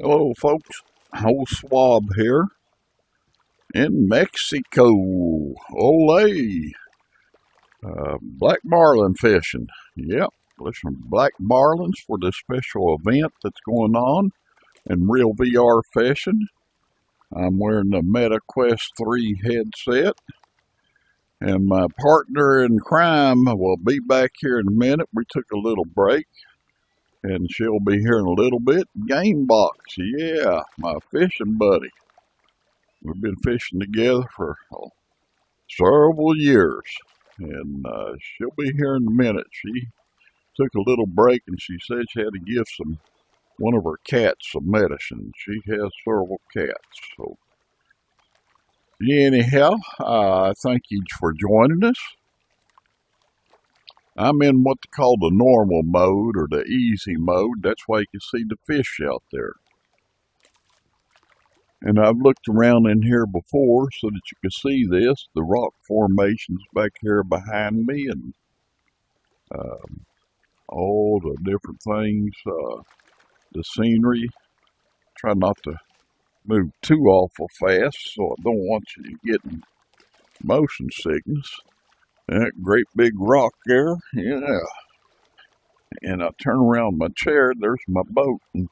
Hello, folks. Old Swab here in Mexico. Olay. Black marlin fishing. Yep, listen, black marlins for this special event that's going on in real VR fishing. I'm wearing the Meta Quest 3 headset, and my partner in crime will be back here in a minute. We took a little break, and she'll be here in a little bit. Gamebox, yeah, my fishing buddy. We've been fishing together for several years, and she'll be here in a minute. She took a little break, and she said she had to give one of her cats some medicine. She has several cats, so anyhow, thank you for joining us. I'm in what they call the normal mode or the easy mode. That's why you can see the fish out there. And I've looked around in here before so that you can see this, the rock formations back here behind me, and all the different things, the scenery. Try not to move too awful fast so I don't want you getting motion sickness. That great big rock there, yeah. And I turn around my chair, there's my boat, and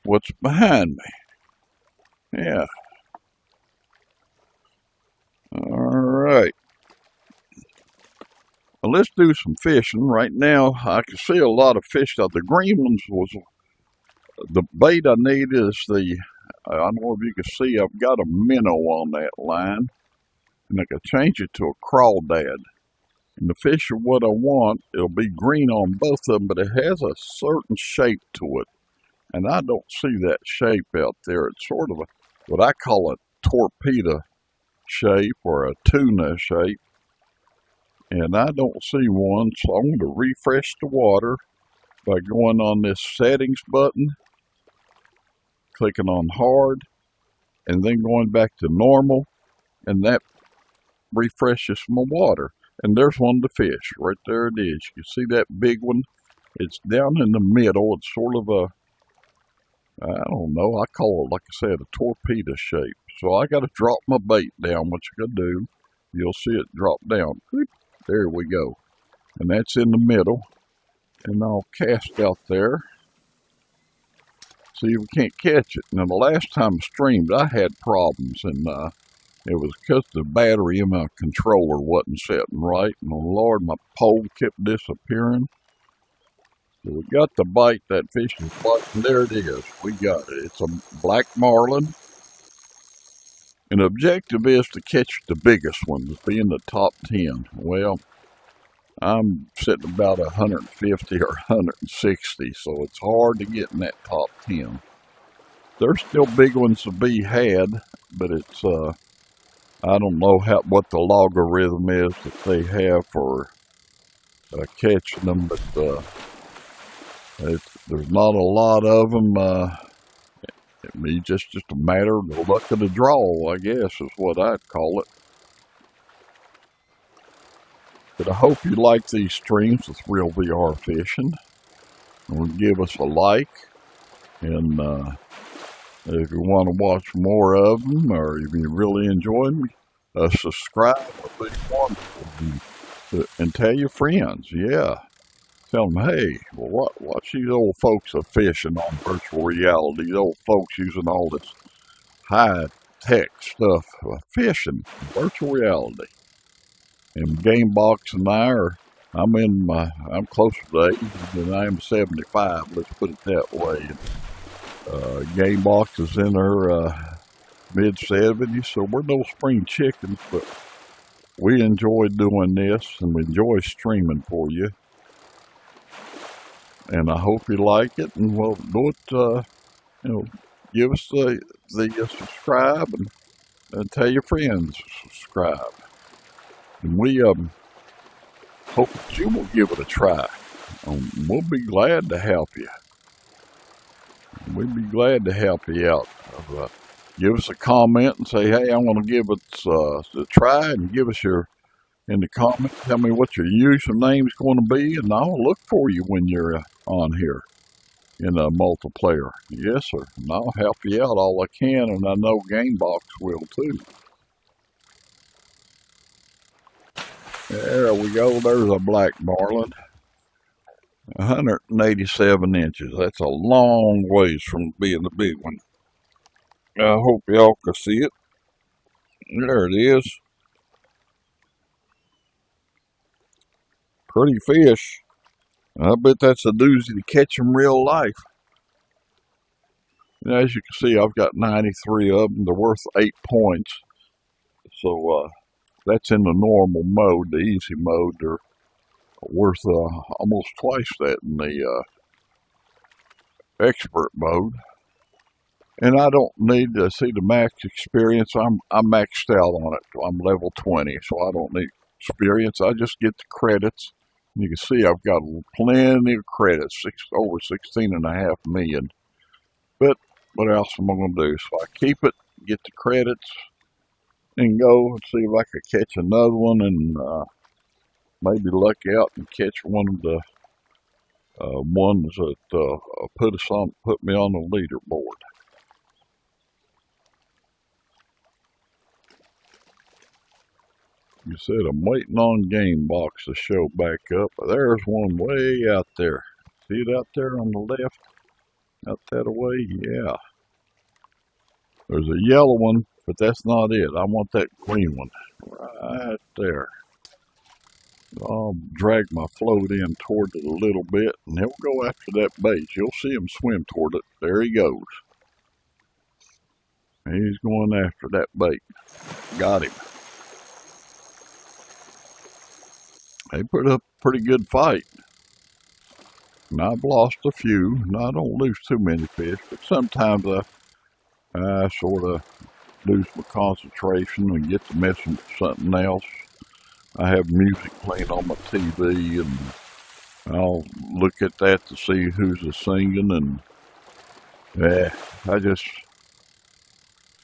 what's behind me? Yeah. Alright. Well, let's do some fishing. Right now, I can see a lot of fish out. The green ones was, the bait I need is I don't know if you can see, I've got a minnow on that line, and I can change it to a crawdad. And the fish are what I want. It'll be green on both of them, but it has a certain shape to it. And I don't see that shape out there. It's sort of what I call a torpedo shape or a tuna shape. And I don't see one, so I'm going to refresh the water by going on this settings button, clicking on hard, and then going back to normal, and that refreshes my water. And there's one of the fish. Right there it is. You see that big one? It's down in the middle. It's sort of I don't know, I call it, like I said, a torpedo shape. So I got to drop my bait down. What you got to do, you'll see it drop down. There we go. And that's in the middle. And I'll cast out there. See if we can't catch it. Now, the last time I streamed, I had problems, and it was because the battery in my controller wasn't setting right. And oh Lord, my pole kept disappearing. So we got to bite that fishing spot, and there it is. We got it. It's a black marlin. And the objective is to catch the biggest ones, be in the top 10. Well, I'm sitting about 150 or 160, so it's hard to get in that top 10. There's still big ones to be had, but it's I don't know what the logarithm is that they have for catching them, but there's not a lot of them. It's just a matter of the luck of the draw, I guess, is what I'd call it. But I hope you like these streams with real VR fishing. And give us a like. And if you want to watch more of them, or if you really enjoy them, subscribe would be wonderful. And tell your friends, yeah. Tell them, hey, well, watch these old folks are fishing on virtual reality. These old folks using all this high-tech stuff, fishing, virtual reality. And Gamebox and I'm closer to 80 than I am 75, let's put it that way. Gamebox is in her mid-70s, so we're no spring chickens, but we enjoy doing this, and we enjoy streaming for you. And I hope you like it, and well, do it, give us the subscribe, and tell your friends to subscribe. And we hope that you will give it a try. We'll be glad to help you. We'd be glad to help you out. Give us a comment and say, hey, I want to give it a try, and give us in the comments, tell me what your username is going to be, and I'll look for you when you're on here. in a multiplayer. Yes, sir. And I'll help you out all I can, and I know Gamebox will too. There we go. There's a black Marlin. 187 inches. That's a long ways from being a big one. I hope y'all can see it. There it is. Pretty fish. I bet that's a doozy to catch in real life. And as you can see, I've got 93 of them. They're worth 8 points. So that's in the normal mode, the easy mode. They're worth almost twice that in the expert mode. And I don't need to see the max experience. I'm maxed out on it. I'm level 20, so I don't need experience. I just get the credits. And you can see I've got plenty of credits, over 16.5 million. But what else am I going to do? So I keep it, get the credits, and go and see if I could catch another one, and maybe luck out and catch one of the ones that put me on the leaderboard. You said I'm waiting on Gamebox to show back up. There's one way out there. See it out there on the left? Out that way? Yeah. There's a yellow one, but that's not it. I want that green one right there. I'll drag my float in toward it a little bit, and he'll go after that bait. You'll see him swim toward it. There he goes. He's going after that bait. Got him. They put up a pretty good fight. And I've lost a few, and I don't lose too many fish, but sometimes I sort of lose my concentration and get to messing with something else. I have music playing on my TV, and I'll look at that to see who's singing, and I just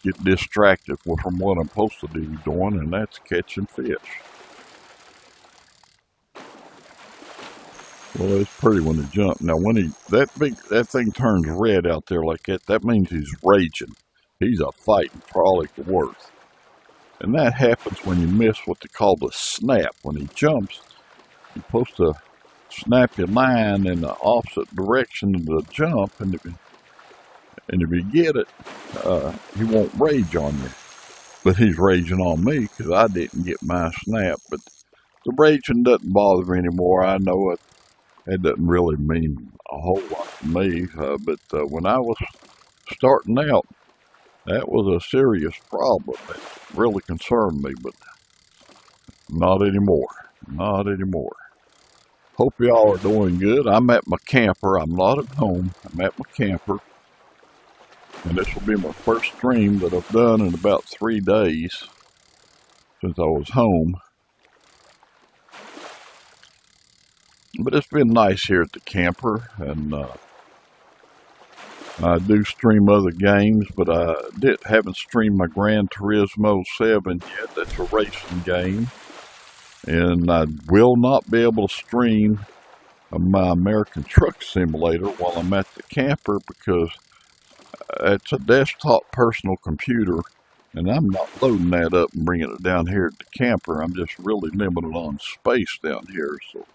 get distracted from what I'm supposed to be doing, and that's catching fish. Well, it's pretty when they jump. Now, when that thing turns red out there like that, that means he's raging. He's a fighting for all he's worth. And that happens when you miss what they call the snap. When he jumps, you're supposed to snap your line in the opposite direction of the jump, and if you get it, he won't rage on you. But he's raging on me because I didn't get my snap. But the raging doesn't bother me anymore. I know it. It doesn't really mean a whole lot to me, but when I was starting out, that was a serious problem. It really concerned me, but not anymore. Not anymore. Hope y'all are doing good. I'm at my camper. I'm not at home. I'm at my camper. And this will be my first stream that I've done in about 3 days since I was home. But it's been nice here at the camper, and I do stream other games, but I haven't streamed my Gran Turismo 7 yet. That's a racing game, and I will not be able to stream my American Truck Simulator while I'm at the camper because it's a desktop personal computer, and I'm not loading that up and bringing it down here at the camper. I'm just really limited on space down here, so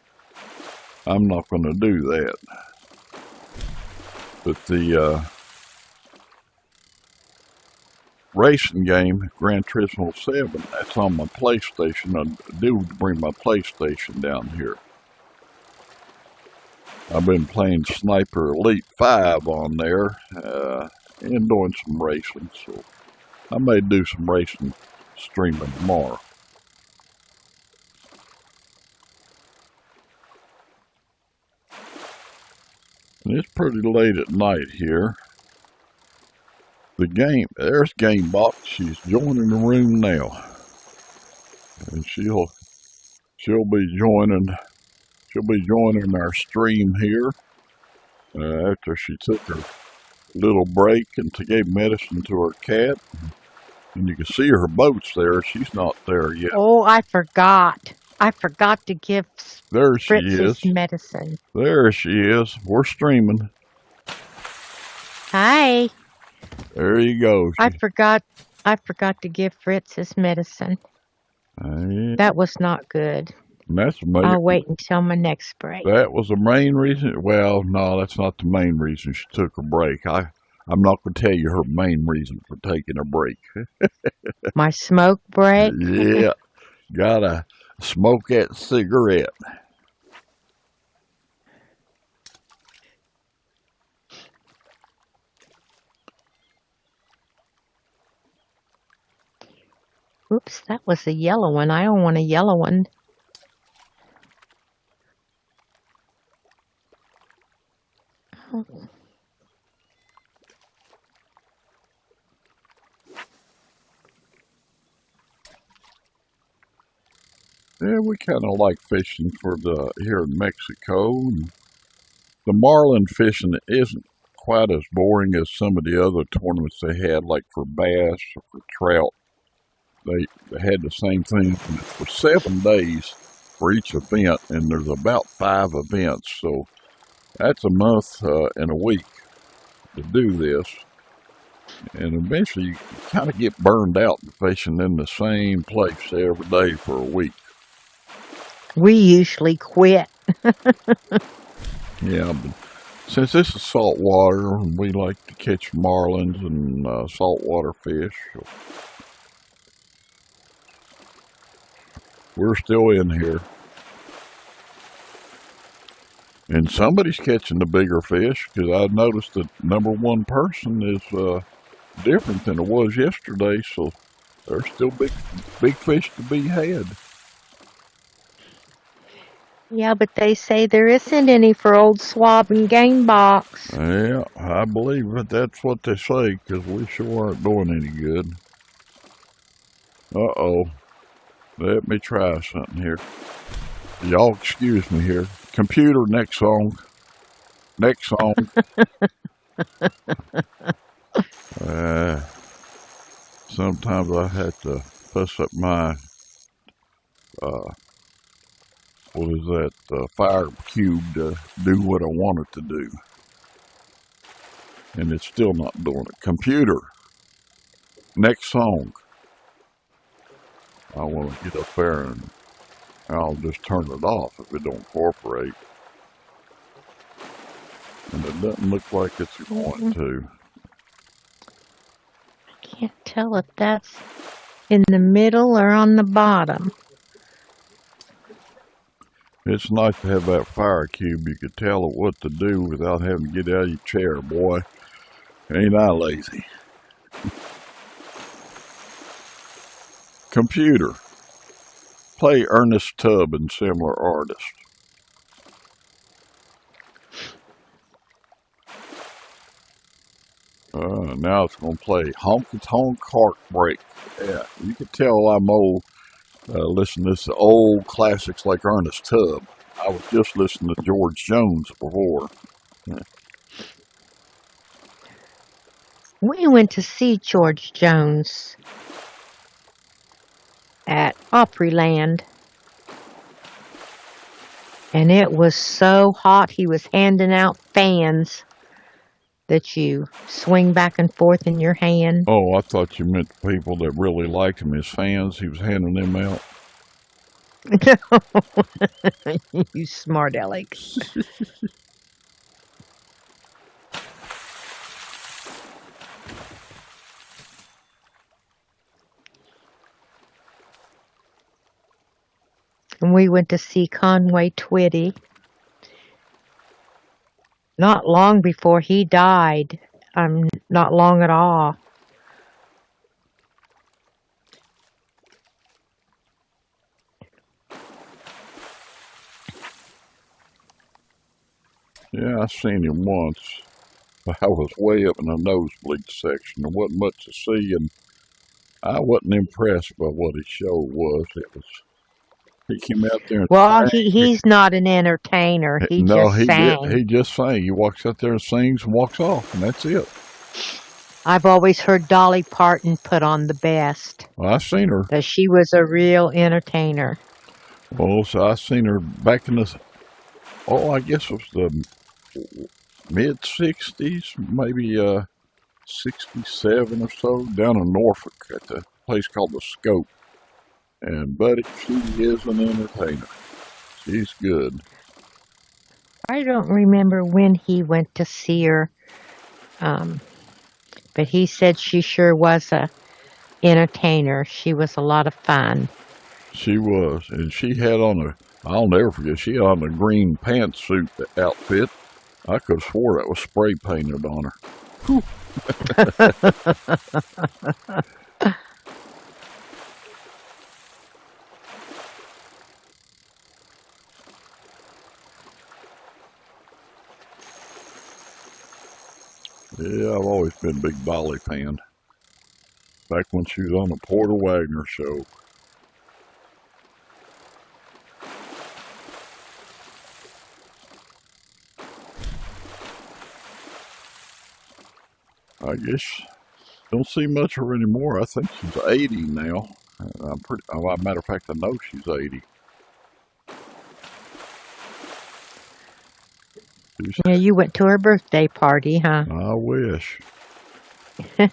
I'm not going to do that. But the racing game, Gran Turismo 7, that's on my PlayStation. I do bring my PlayStation down here. I've been playing Sniper Elite 5 on there and doing some racing, so I may do some racing streaming tomorrow. And it's pretty late at night here. There's Gamebox. She's joining the room now, and she'll be joining our stream here after she took her little break and gave medicine to her cat. And you can see her boats there. She's not there yet. Oh, I forgot. I forgot to give there she Fritz's is. medicine. There she is. We're streaming. Hi. There you go. I forgot to give Fritz his medicine. Yeah, That was not good. that's amazing. I'll wait until my next break. That was the main reason. Well, no, that's not the main reason she took a break. I'm not going to tell you her main reason for taking a break. My smoke break? Yeah, gotta smoke that cigarette. Oops, that was a yellow one. I don't want a yellow one. Yeah, we kind of like fishing here in Mexico. And the marlin fishing isn't quite as boring as some of the other tournaments they had, like for bass or for trout. They had the same thing for 7 days for each event, and there's about 5 events, so that's a month and a week to do this. And eventually you kind of get burned out fishing in the same place every day for a week. We usually quit. Yeah, but since this is salt water, we like to catch marlins and saltwater fish. So we're still in here. And somebody's catching the bigger fish, because I noticed that number 1 person is different than it was yesterday, so there's still big fish to be had. Yeah, but they say there isn't any for old Swab and Game Box. Yeah, I believe it. That's what they say, because we sure aren't doing any good. Uh-oh. Let me try something here. Y'all excuse me here. Computer, next song. Next song. Sometimes I have to fuss up my, fire cube to do what I want it to do. And it's still not doing it. Computer, next song. I want to get up there and I'll just turn it off if it don't cooperate. And it doesn't look like it's going to. I can't tell if that's in the middle or on the bottom. It's nice to have that fire cube. You could tell it what to do without having to get out of your chair, boy. Ain't I lazy? Computer, play Ernest Tubb and similar artists. Now it's going to play Honky Tonk Heartbreak. Yeah, you can tell I'm old. Listening to old classics like Ernest Tubb. I was just listening to George Jones before. We went to see George Jones at Opryland. And it was so hot, he was handing out fans that you swing back and forth in your hand. Oh, I thought you meant the people that really liked him, his fans. He was handing them out. You smart aleck. And we went to see Conway Twitty. Not long before he died. Not long at all. Yeah, I seen him once. I was way up in the nosebleed section. There wasn't much to see, and I wasn't impressed by what his show was. He came out there and well, sang. He's not an entertainer. He just sang. He just sang. He walks out there and sings and walks off, and that's it. I've always heard Dolly Parton put on the best. Well, I seen her. That she was a real entertainer. Well, so I seen her back in the. Oh, I guess it was mid-60s, maybe 67 or so, down in Norfolk at the place called the Scope. And buddy, she is an entertainer. She's good. I don't remember when he went to see her, but he said she sure was a entertainer. She was a lot of fun. She was, and she had on I'll never forget, she had on a green pantsuit outfit. I could have swore that was spray painted on her. Whew. Yeah, I've always been a big Dolly fan. Back when she was on the Porter Wagner show. I guess don't see much of her anymore. I think she's 80 now. Matter of fact, I know she's 80. Yeah, you went to her birthday party, huh? I wish. She's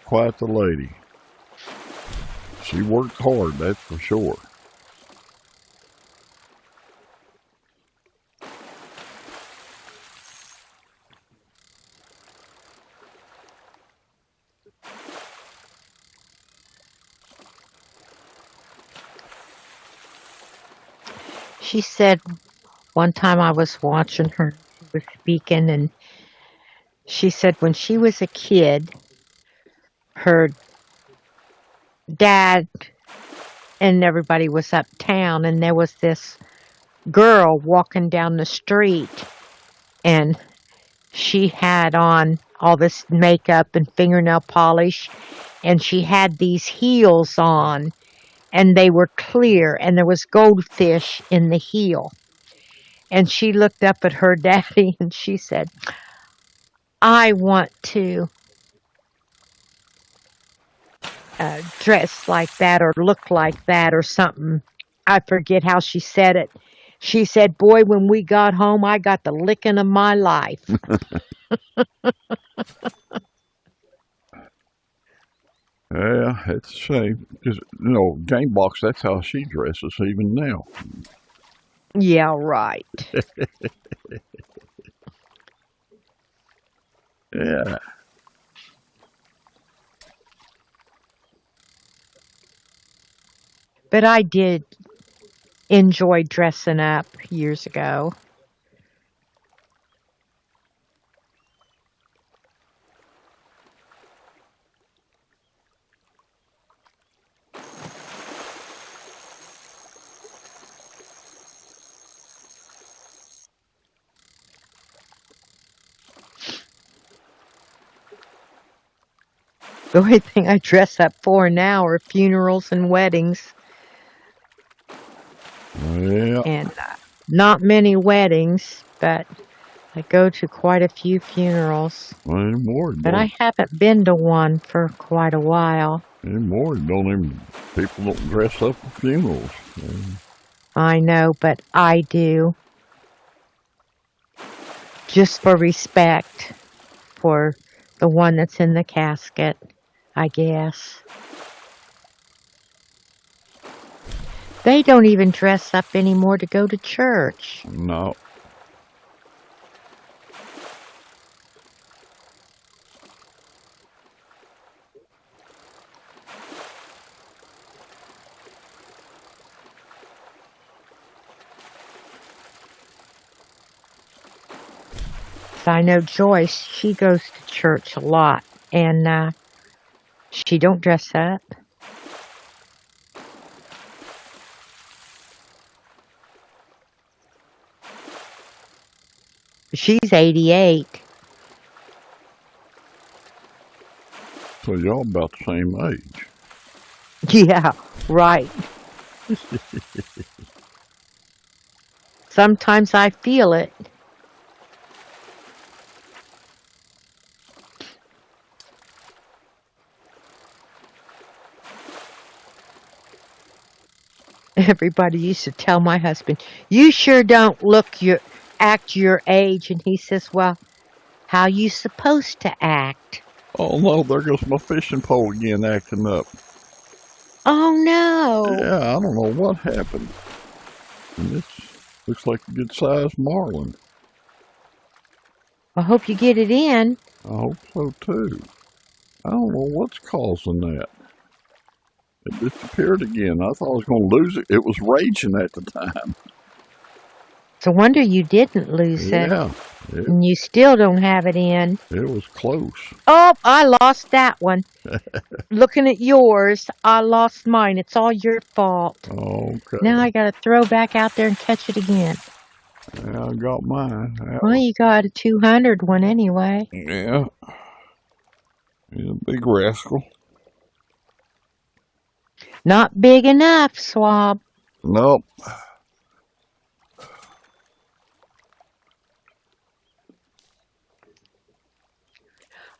quite the lady. She worked hard, that's for sure. She said one time I was watching her, she was speaking, and she said when she was a kid, her dad and everybody was uptown, and there was this girl walking down the street, and she had on all this makeup and fingernail polish, and she had these heels on, and they were clear, and there was goldfish in the heel. And she looked up at her daddy and she said, I want to dress like that or look like that or something. I forget how she said it. She said, boy, when we got home, I got the licking of my life. Yeah, it's a shame. Because, Gamebox, that's how she dresses even now. Yeah, right. Yeah. But I did enjoy dressing up years ago. The only thing I dress up for now are funerals and weddings. Yeah. And not many weddings, but I go to quite a few funerals. Well, anymore. But I haven't been to one for quite a while. Anymore. People don't dress up for funerals. I know, but I do. Just for respect for the one that's in the casket, I guess. They don't even dress up anymore to go to church. No. I know Joyce, she goes to church a lot, and she don't dress up. She's 88. So y'all about the same age. Yeah, right. Sometimes I feel it. Everybody used to tell my husband, you sure don't look act your age. And he says, well, how you supposed to act? Oh no, there goes my fishing pole again acting up. Oh, no. Yeah, I don't know what happened. And this looks like a good sized marlin. I hope you get it in. I hope so too. I don't know what's causing that. It disappeared again. I thought I was going to lose it. It was raging at the time. It's a wonder you didn't lose it. Yeah, And you still don't have it in. it was close. Oh, I lost that one. Looking at yours, I lost mine. It's all your fault. Okay. Now I got to throw back out there and catch it again. Yeah, I got mine. Well, you got a 200 one anyway. Yeah. He's a big rascal. Not big enough, Swab. Nope.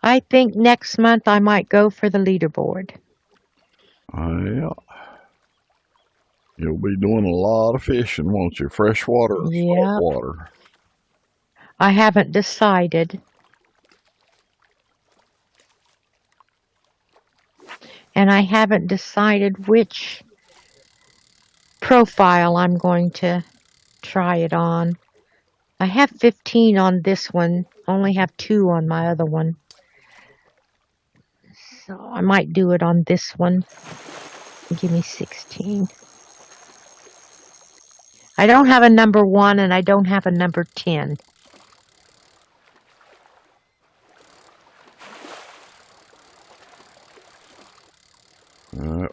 I think next month I might go for the leaderboard. Yeah. You'll be doing a lot of fishing, won't you? Freshwater or saltwater? I haven't decided. And I haven't decided which profile I'm going to try it on. I have 15 on this one. Only have 2 on my other one. So I might do it on this one. Give me 16. I don't have a number 1 and I don't have a number 10.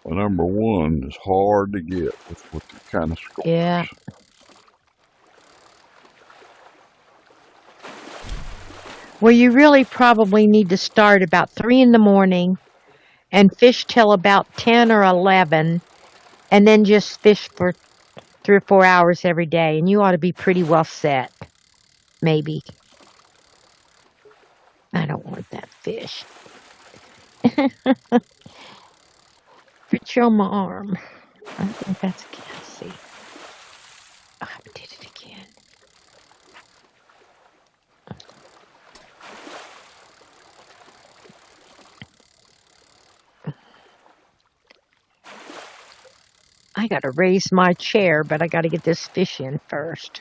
Number 1 is hard to get with the kind of scores. Yeah. Well, you really probably need to start about 3 in the morning and fish till about 10 or 11 and then just fish for 3 or 4 hours every day and you ought to be pretty well set. Maybe. I don't want that fish. Reach on my arm. I think that's Cassie. Oh, I did it again. I got to raise my chair, but I got to get this fish in first.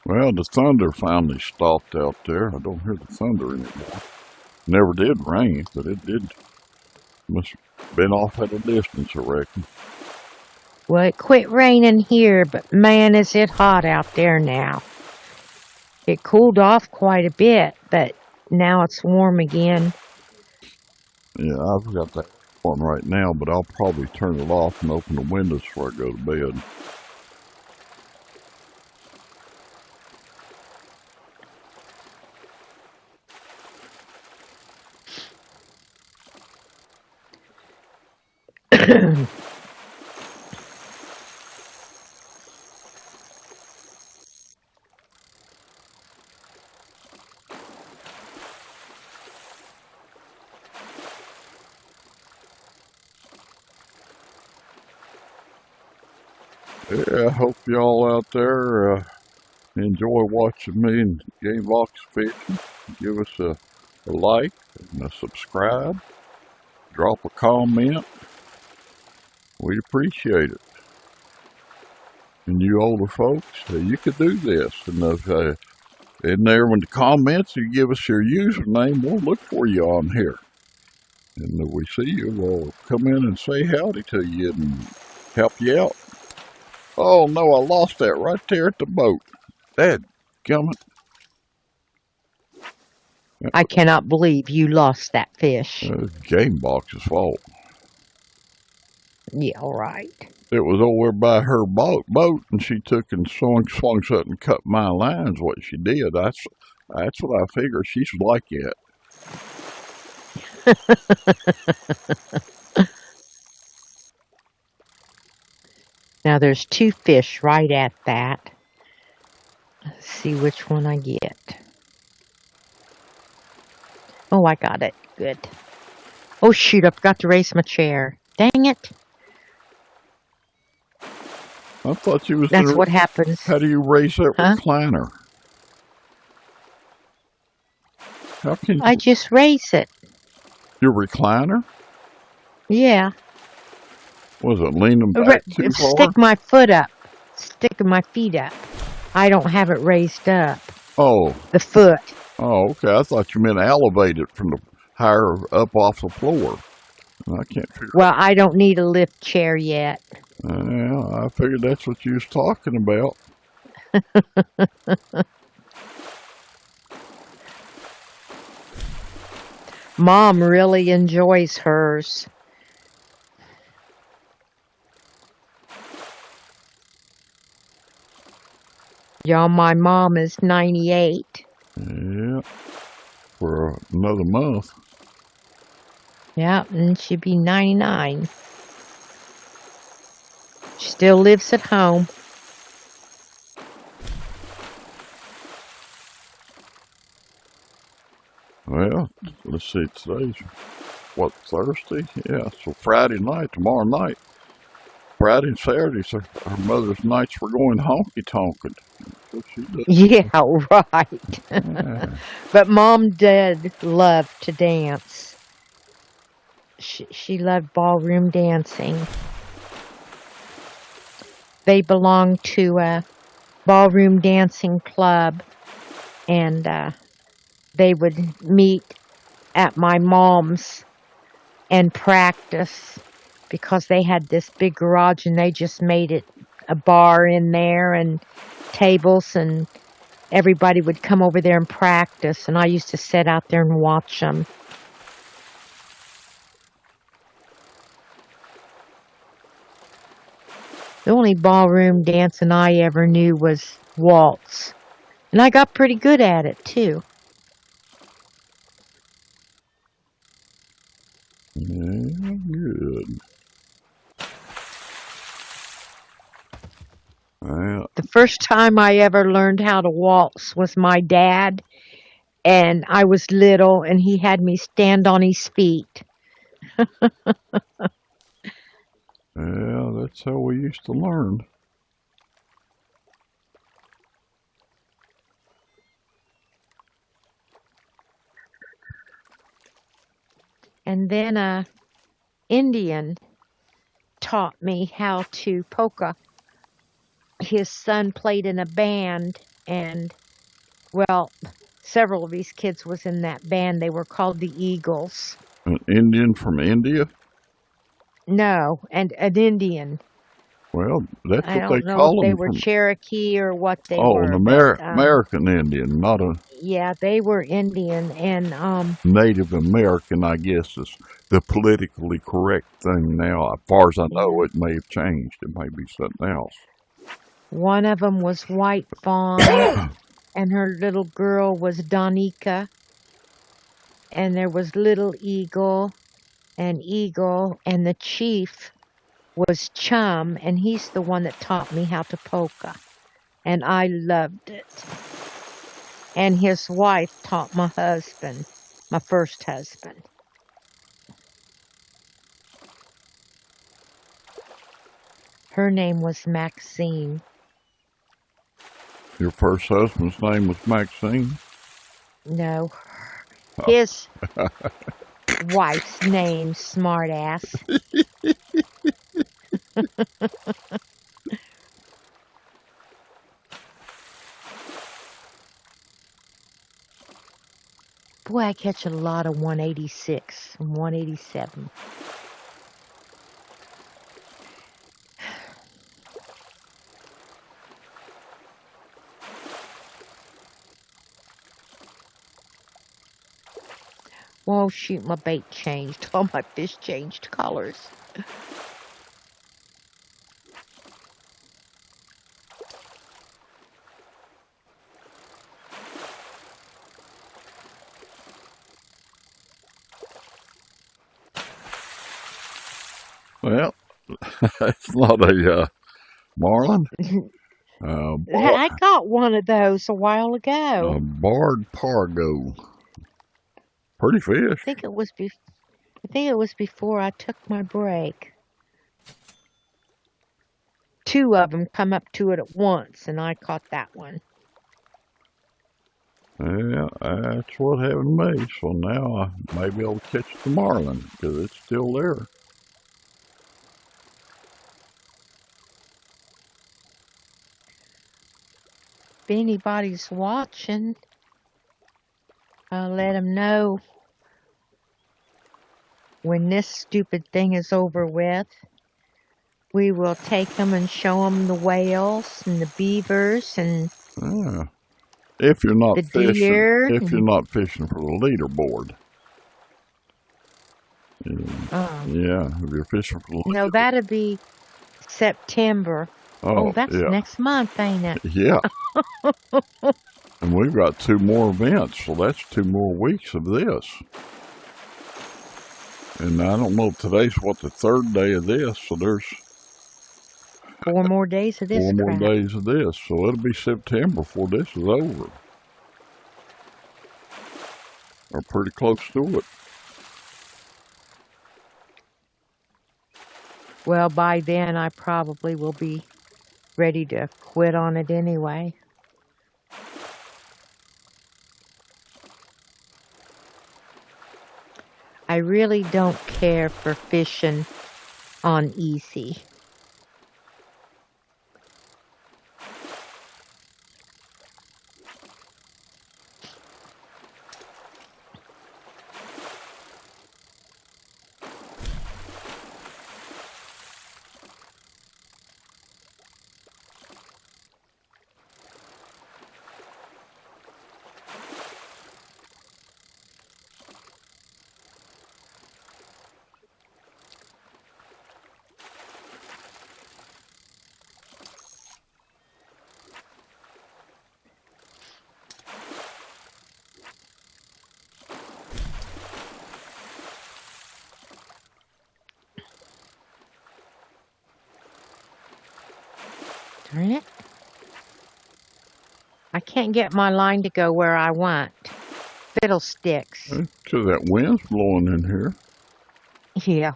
Well, the thunder finally stopped out there. I don't hear the thunder anymore. Never did rain, but it did. Must have been off at a distance, I reckon. Well, it quit raining here, but man, is it hot out there now. It cooled off quite a bit, but now it's warm again. Yeah, I've got that on right now, but I'll probably turn it off and open the windows before I go to bed. Yeah, I hope y'all out there enjoy watching me and Game Box Fishing. Give us a like and a subscribe. Drop a comment. We'd appreciate it. And you older folks, you could do this. And in there, when the comments, you give us your username, we'll look for you on here. And if we see you, we'll come in and say howdy to you and help you out. Oh no, I lost that right there at the boat. Dadgummit. I cannot believe you lost that fish. It's Game Box's fault. Yeah, all right. It was over by her boat, and she took and swung something and cut my lines. What she did, that's what I figure. She's like that. Now there's 2 fish right at that. Let's see which one I get. Oh, I got it. Good. Oh, shoot, I forgot to raise my chair. Dang it. I thought you was That's gonna. what happens. How do you raise that Huh? recliner? How can I just raise it. your recliner? Yeah. Was it leaning back too far? Stick my foot up. Sticking my feet up. I don't have it raised up. Oh, The foot. oh, okay. I thought you meant elevate it from the higher up off the floor. I can't figure. Well, I don't need a lift chair yet. Yeah, I figured that's what you was talking about. Mom really enjoys hers. Y'all, my mom is 98. Yeah, for another month. Yeah, and she'd be 99. She still lives at home. Well, let's see. Today's what, Thursday? Yeah, so Friday night, tomorrow night. Friday and Saturdays are her mother's nights for going honky tonking. That's what she does. Yeah, right. Yeah. But Mom did love to dance. She loved ballroom dancing. They belonged to a ballroom dancing club, and they would meet at my mom's and practice because they had this big garage and they just made it a bar in there and tables, and everybody would come over there and practice, and I used to sit out there and watch them. The only ballroom dancing I ever knew was waltz, and I got pretty good at it too. Yeah, good. Well, The first time I ever learned how to waltz was my dad, and I was little, and he had me stand on his feet. yeah, that's how we used to learn. And then a Indian taught me how to polka. His son played in a band, and well, several of these kids was in that band. They were called the Eagles. An Indian from India? No, and an Indian. Well, that's I what they don't know if call they them were from. Cherokee or what they Oh, were, an but American Indian, not a yeah, they were Indian, and Native American, I guess, is the politically correct thing now. As far as I know, yeah, it may have changed. It may be something else. one of them was White Fawn, and her little girl was Donika, and there was Little Eagle, and the chief was Chum, and he's the one that taught me how to polka, and I loved it. And his wife taught my husband, my first husband. Her name was Maxine. Your first husband's name was Maxine? No, Oh, his wife's name, smartass. Boy, I catch a lot of 186 and 187. Whoa, shoot, my bait changed. All my fish changed colors. well, it's not a Marlin. I got one of those a while A ago. barred pargo. Pretty I fish. think it was I think it was before I took my break. Two of them come up to it at once, and I caught that one. Yeah, that's what happened to me. So now I may be able to catch the Marlin because it's still there. If anybody's watching, I'll let them know when this stupid thing is over with. We will take them and show them the whales and the beavers and Yeah. If you're not the fishing, deer. if you're not fishing for the leaderboard. Yeah, if you're fishing for the No, that'll be September. Oh, that's yeah. next month, ain't it? Yeah. And we've got 2 more events, so that's 2 more weeks of this. And I don't know, today's what, the 3rd day of this, so there's 4 more days of this 4 more crap. days of this, so it'll be September before this is over. Or pretty close to it. Well, by then I probably will be ready to quit on it anyway. I really don't care for fishing on easy. Darn it. I can't get my line to go where I want. Fiddlesticks. Because that wind's blowing in here. Yeah.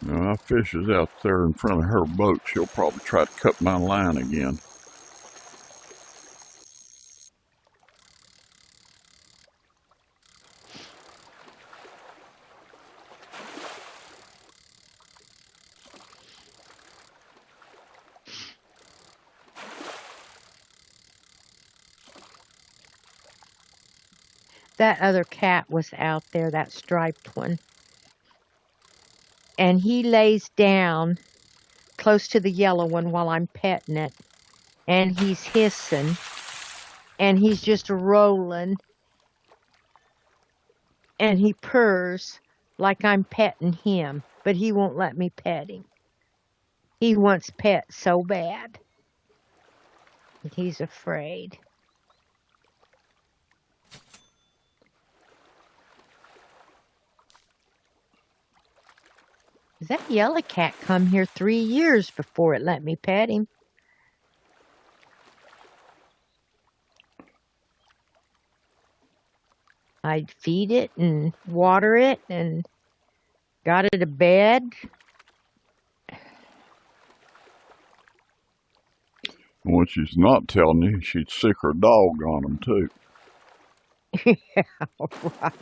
Now, my fish is out there in front of her boat. She'll probably try to cut my line again. That other cat was out there, that striped one. And he lays down close to the yellow one while I'm petting it. And he's hissing. And he's just rolling. And he purrs like I'm petting him. But he won't let me pet him. He wants pet so bad. But he's afraid. That yellow cat come here 3 years before it let me pet him. I'd feed it and water it and got it a bed. And what she's not telling you, she'd sick her dog on him, too. Yeah, right.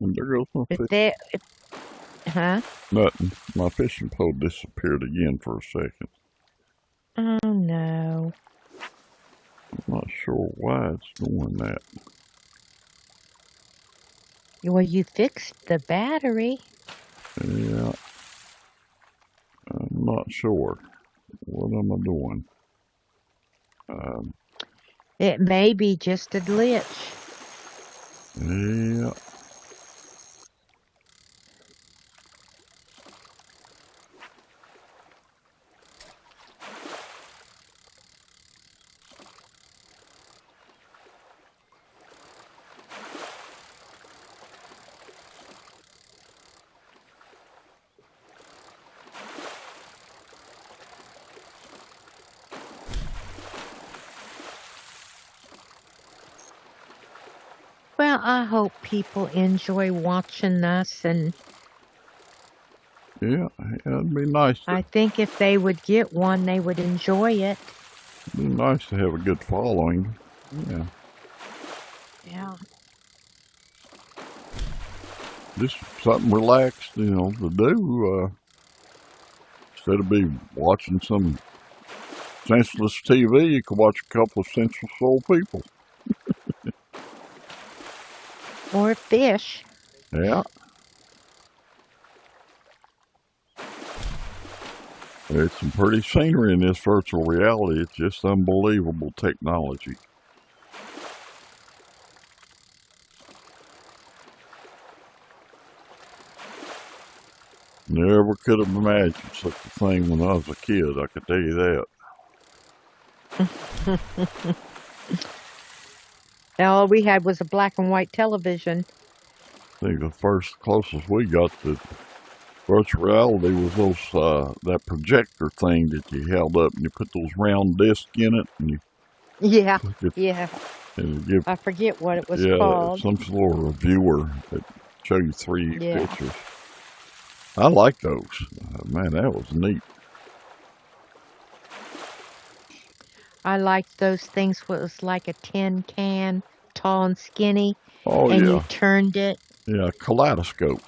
And there goes my But fish. huh? Nothing. My fishing pole disappeared again for a second. Oh, no. I'm not sure why it's doing that. Well, you fixed the battery. Yeah. I'm not sure. What am I doing? It may be just a glitch. Yeah. Well, I hope people enjoy watching us, and Yeah, it'd be nice I think if they would get one, they would enjoy it. to have a good following. Yeah, Yeah. just something relaxed, to do. Instead of be watching some senseless TV, you can watch a couple of senseless old people. Or fish. Yeah. There's some pretty scenery in this virtual reality. It's just unbelievable technology. Never could have imagined such a thing when I was a kid, I could tell you that. All we had was a black and white television. I think the first closest we got to virtual reality was that projector thing that you held up and you put those round discs in it and you Yeah, click it, yeah. and you I forget what it was give called. some sort of viewer that show you 3D Yeah. pictures. I like those. Man, that was neat. I liked those things where it was like a tin can, tall and skinny, Oh and yeah, you turned it. yeah, kaleidoscope.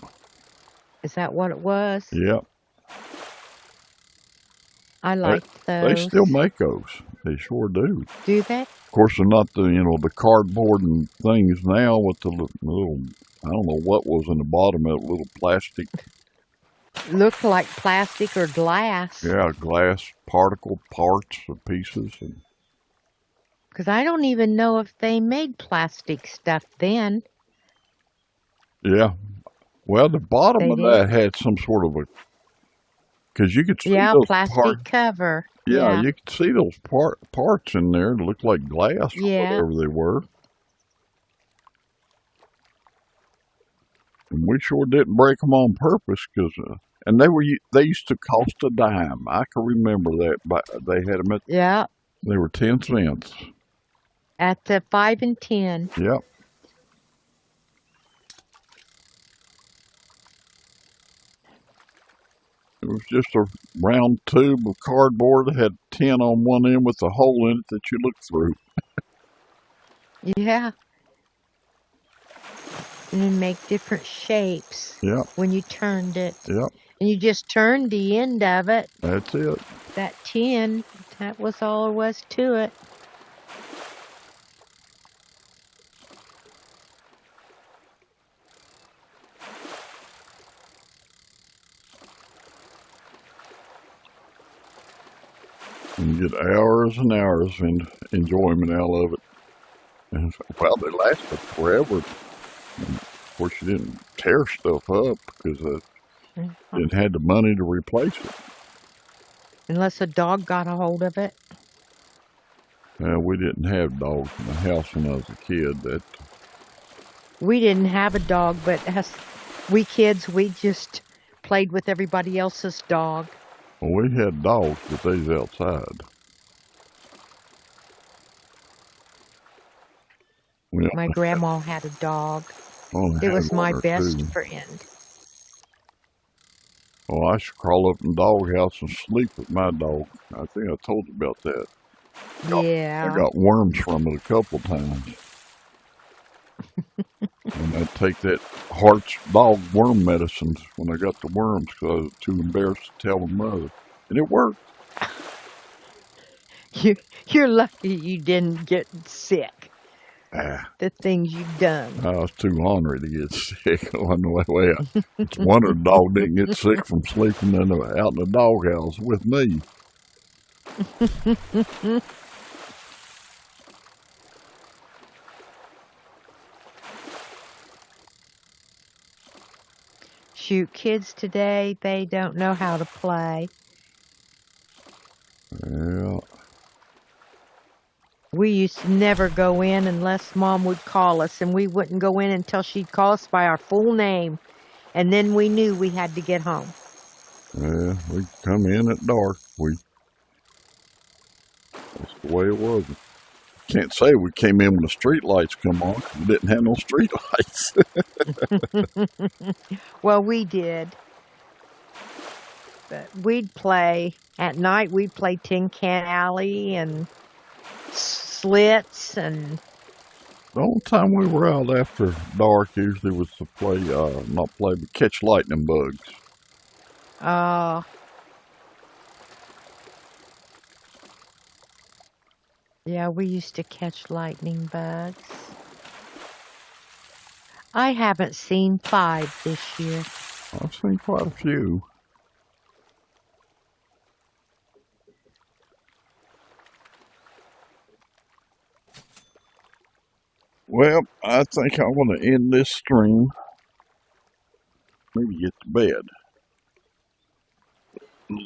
Is that what it was? Yep. I liked They those. still make those. They sure do. Do they? Of course, they're not the cardboard and things now with the little, I don't know what was in the bottom of it, little plastic. Looked like plastic or glass. Yeah, glass particle parts or pieces. Because I don't even know if they made plastic stuff then. Yeah. Well, the bottom They of did? that had some sort of because you could see Yeah, those plastic parts. cover. Yeah, you could see those parts in there that looked like glass or Yeah. whatever they were. And we sure didn't break them on purpose and they used to cost a dime. I can remember that, but they had them Yeah. they were 10 cents. At the 5 and 10. Yep. It was just a round tube of cardboard that had 10 on one end with a hole in it that you looked through. Yeah. And it make different shapes. Yep. When you turned it. Yep. And you just turned the end of it. That's it. That tin, that was all there was to it. And you get hours and hours of enjoyment out of it. And well, they lasted forever. And of course, you didn't tear stuff up because you didn't have the money to replace it. Unless a dog got a hold of it. We didn't have dogs in the house when I was a kid. We didn't have a dog, but we kids, we just played with everybody else's dog. Well, we had dogs, but they was outside. My grandma had a dog. It was my best friend. Oh, I should crawl up in the doghouse and sleep with my dog. I think I told you about that. Yeah. I got worms from it a couple times. And I'd take that Hart's dog worm medicine when I got the worms because I was too embarrassed to tell my mother. And it worked. You're lucky you didn't get sick. The things you've done. I was too ornery to get sick. On the way, it's a wonder the dog didn't get sick from sleeping out in the doghouse with me. Shoot, kids today, they don't know how to play. Yeah. We used to never go in unless Mom would call us, and we wouldn't go in until she'd call us by our full name. And then we knew we had to get home. Yeah, we'd come in at dark. That's the way it was. Can't say we came in when the street lights come on. We didn't have no street lights. Well, we did. But we'd play at night. We'd play Tin Can Alley and Slits, and The only time we were out after dark usually was to play, not play, but catch lightning bugs. Yeah, we used to catch lightning bugs. I haven't seen 5 this year. I've seen quite a few. Well, I think I want to end this stream. Maybe get to bed.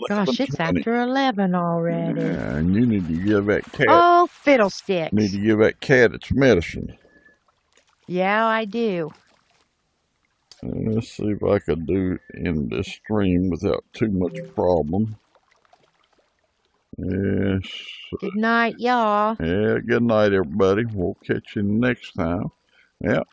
Gosh, it's 11:20. after 11 already. Yeah, and you need to give that cat. Oh, fiddlesticks. Need to give that cat its medicine. Yeah, I do. Let's see if I could do in this stream without too much problem. Yes. Good night, y'all. Yeah, good night, everybody. We'll catch you next time. Yeah,